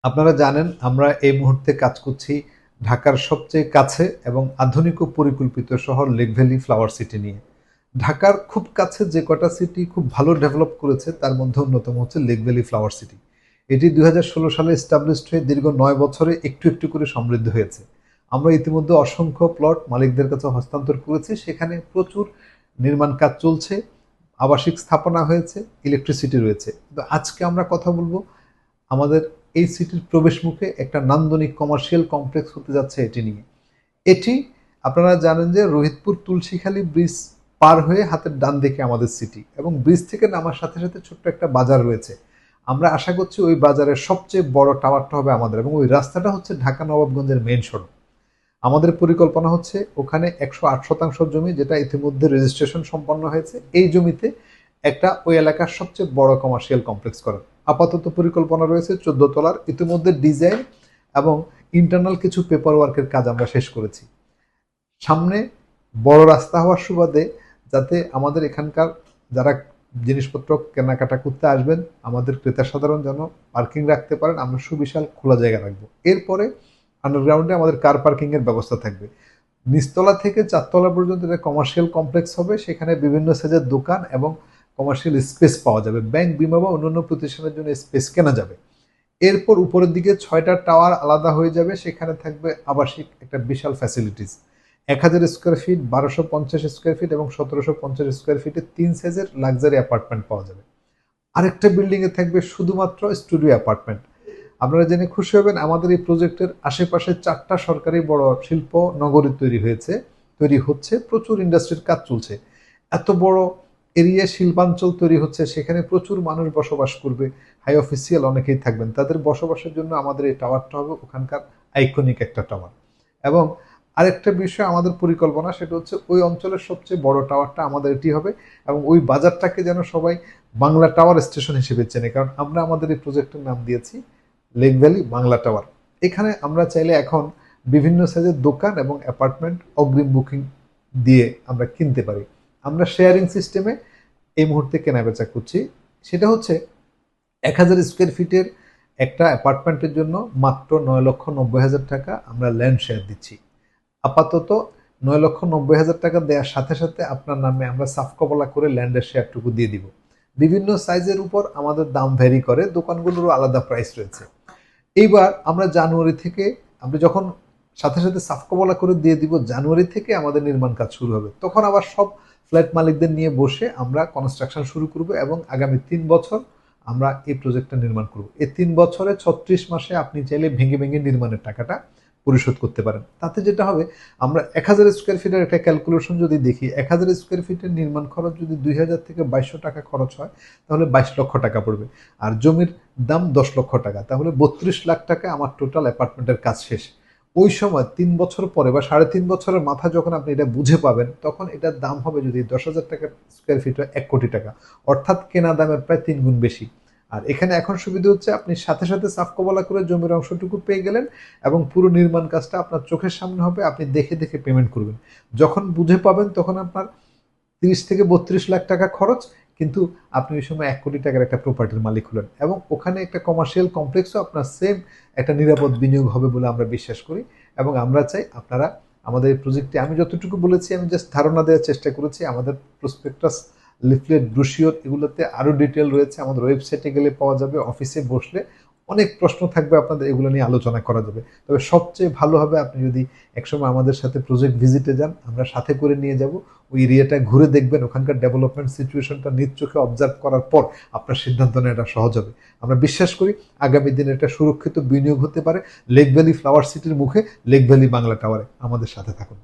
আপনারা জানেন আমরা এই মুহূর্তে কাজ করছি ঢাকার সবচেয়ে কাছে এবং আধুনিক ও পরিকল্পিত শহর লেক ভ্যালি ফ্লাওয়ার সিটি নিয়ে। ঢাকার খুব কাছে যে কটা সিটি খুব ভালো ডেভেলপ করেছে তার মধ্যে অন্যতম হচ্ছে লেক ভ্যালি ফ্লাওয়ার সিটি। এটি 2016 সালে এস্টাবলিশড হয়ে দীর্ঘ 9 বছরে একটু একটু করে সমৃদ্ধ হয়েছে। আমরা ইতিমধ্যে অসংখ্য প্লট মালিকদের কাছে হস্তান্তর করেছি, সেখানে প্রচুর নির্মাণ কাজ চলছে, আবাসিক স্থাপনা হয়েছে, ইলেকট্রিসিটি রয়েছে। তো আজকে আমরা কথা বলবো আমাদের এই সিটির প্রবেশ মুখে একটা নান্দনিক কমার্শিয়াল কমপ্লেক্স হতে যাচ্ছে এটি নিয়ে। এটি আপনারা জানেন যে রোহিতপুর তুলসীখালী ব্রিজ পার হয়ে হাতের ডান দিকে আমাদের সিটি, এবং ব্রিজ থেকে নামার সাথে সাথে ছোট্ট একটা বাজার রয়েছে। আমরা আশা করছি ওই বাজারের সবচেয়ে বড় টাওয়ারটা হবে আমাদের, এবং ওই রাস্তাটা হচ্ছে ঢাকা নবাবগঞ্জের মেইন সড়ক। আমাদের পরিকল্পনা হচ্ছে ওখানে 108% জমি, যেটা ইতিমধ্যে রেজিস্ট্রেশন সম্পন্ন হয়েছে, এই জমিতে একটা ওই এলাকার সবচেয়ে বড় কমার্শিয়াল কমপ্লেক্স করার আপাতত পরিকল্পনা রয়েছে। 14 তলার, ইতিমধ্যে ডিজাইন এবং ইন্টারনাল কিছু পেপার ওয়ার্কের কাজ আমরা শেষ করেছি। সামনে বড় রাস্তা হওয়ার সুবাদে যাতে আমাদের এখানকার যারা জিনিসপত্র কেনাকাটা করতে আসবেন, আমাদের ক্রেতা সাধারণ যেন পার্কিং রাখতে পারেন, আমরা সুবিশাল খোলা জায়গা রাখবো। এরপরে আন্ডারগ্রাউন্ডে আমাদের কার পার্কিং এর ব্যবস্থা থাকবে। নিচতলা থেকে 4 তলা পর্যন্ত এটা কমার্শিয়াল কমপ্লেক্স হবে, সেখানে বিভিন্ন সাইজের দোকান এবং কমার্শিয়াল স্পেস পাওয়া যাবে, ব্যাংক, বিমা বা অন্যান্য প্রতিষ্ঠানের জন্য স্পেস কেনা যাবে। এরপর উপরের দিকে 6টা টাওয়ার আলাদা হয়ে যাবে, সেখানে থাকবে আবাসিক একটা বিশাল facilities. 1000 square feet, 1250 square feet এবং 1750 স্কোয়ার ফিটে 3 সাইজের লাক্সারি অ্যাপার্টমেন্ট পাওয়া যাবে। আরেকটা বিল্ডিংয়ে থাকবে শুধুমাত্র স্টুডিও অ্যাপার্টমেন্ট। আপনারা জেনে খুশি হবেন, আমাদের এই প্রজেক্টের আশেপাশে 4টা সরকারি বড় শিল্প নগরী তৈরি হচ্ছে, প্রচুর ইন্ডাস্ট্রির কাজ চলছে। এত বড় এরিয়া শিল্পাঞ্চল তৈরি হচ্ছে, সেখানে প্রচুর মানুষ বসবাস করবে, হাই অফিসিয়াল অনেকেই থাকবেন, তাদের বসবাসের জন্য আমাদের এই টাওয়ারটা হবে ওখানকার আইকনিক একটা টাওয়ার। এবং আরেকটা বিষয় আমাদের পরিকল্পনা, সেটা হচ্ছে ওই অঞ্চলের সবচেয়ে বড় টাওয়ারটা আমাদের এটি হবে, এবং ওই বাজারটাকে যেন সবাই বাংলা টাওয়ার স্টেশন হিসেবে চেনে, কারণ আমরা আমাদের এই প্রজেক্টের নাম দিয়েছি লেক ভ্যালি বাংলা টাওয়ার। এখানে আমরা চাইলে এখন বিভিন্ন সাইজের দোকান এবং অ্যাপার্টমেন্ট অগ্রিম বুকিং দিয়ে আমরা কিনতে পারি। আমরা শেয়ারিং সিস্টেমে এই মুহূর্তে কেনাবেচা করছি। সেটা হচ্ছে 1000 স্কোয়ার ফিটের একটা অ্যাপার্টমেন্টের জন্য মাত্র 9,90,000 টাকা আমরা ল্যান্ড শেয়ার দিচ্ছি। আপাতত 9,90,000 টাকা দেওয়ার সাথে সাথে আপনার নামে আমরা সাফ কবলা করে ল্যান্ডের শেয়ারটুকু দিয়ে দিব। বিভিন্ন সাইজের উপর আমাদের দাম ভ্যারি করে, দোকানগুলোরও আলাদা প্রাইস রয়েছে। এইবার আমরা জানুয়ারি থেকে, আমরা যখন সাথে সাথে সাফ কবলা করে দিয়ে দিব, জানুয়ারি থেকে আমাদের নির্মাণ কাজ শুরু হবে। তখন আবার সব ফ্ল্যাট মালিকদের নিয়ে বসে আমরা কনস্ট্রাকশন শুরু করব, এবং আগামী 3 বছর আমরা এই প্রজেক্টটা নির্মাণ করব। এই 3 বছরে 36 মাসে আপনি চাইলে ভেঙে ভেঙে নির্মাণের টাকাটা পরিশোধ করতে পারেন। তাতে যেটা হবে, আমরা 1000 স্কোয়ার ফিটের একটা ক্যালকুলেশন যদি দেখি, 1000 স্কোয়ার ফিটের নির্মাণ খরচ যদি 2000 থেকে 2200 টাকা খরচ হয়, তাহলে 22 লক্ষ টাকা পড়বে। আর জমির দাম 10 লক্ষ টাকা, তাহলে 32 লাখ টাকা আমার টোটাল অ্যাপার্টমেন্টের কাজ শেষ। ওই সময় 3 বছর পরে বা 3.5 বছরের মাথা যখন আপনি এটা বুঝে পাবেন, তখন এটার দাম হবে যদি 10,000 টাকা স্কোয়ার ফিট হয় 1 কোটি টাকা, অর্থাৎ কেনা দামের প্রায় 3 গুণ বেশি। আর এখানে এখন সুবিধা হচ্ছে আপনি সাথে সাথে সাফ কবলা করে জমির অংশটুকু পেয়ে গেলেন, এবং পুরো নির্মাণ কাজটা আপনার চোখের সামনে হবে, আপনি দেখে দেখে পেমেন্ট করবেন। যখন বুঝে পাবেন তখন আপনার 30 থেকে 32 লাখ টাকা খরচ, কিন্তু আপনি ওই সময় 1 কোটি টাকার একটা প্রপার্টির মালিক হলেন, এবং ওখানে একটা কমার্শিয়াল কমপ্লেক্সও আপনার সেম একটা নিরাপদ বিনিয়োগ হবে বলে আমরা বিশ্বাস করি। এবং আমরা চাই আপনারা আমাদের এই প্রজেক্টে, আমি যতটুকু বলেছি আমি জাস্ট ধারণা দেওয়ার চেষ্টা করেছি, আমাদের প্রসপেক্টাস, লিফলেট, ব্রোশিওর এগুলোতে আরও ডিটেল রয়েছে, আমাদের ওয়েবসাইটে গেলে পাওয়া যাবে, অফিসে বসলে অনেক প্রশ্ন থাকবে আপনাদের, এগুলো নিয়ে আলোচনা করা যাবে। তবে সবচেয়ে ভালো হবে আপনি যদি একসময় আমাদের সাথে প্রজেক্ট ভিজিটে যান, আমরা সাথে করে নিয়ে যাব, ওই এরিয়াটা ঘুরে দেখবেন, ওখানকার ডেভেলপমেন্ট সিচুয়েশনটা নিজ চোখে অবজার্ভ করার পর আপনার সিদ্ধান্ত নেওয়াটা সহজ হবে। আমরা বিশ্বাস করি আগামী দিনে একটা সুরক্ষিত বিনিয়োগ হতে পারে লেক ভ্যালি ফ্লাওয়ার সিটির মুখে, লেক ভ্যালি বাংলা টাওয়ারে। আমাদের সাথে থাকুন।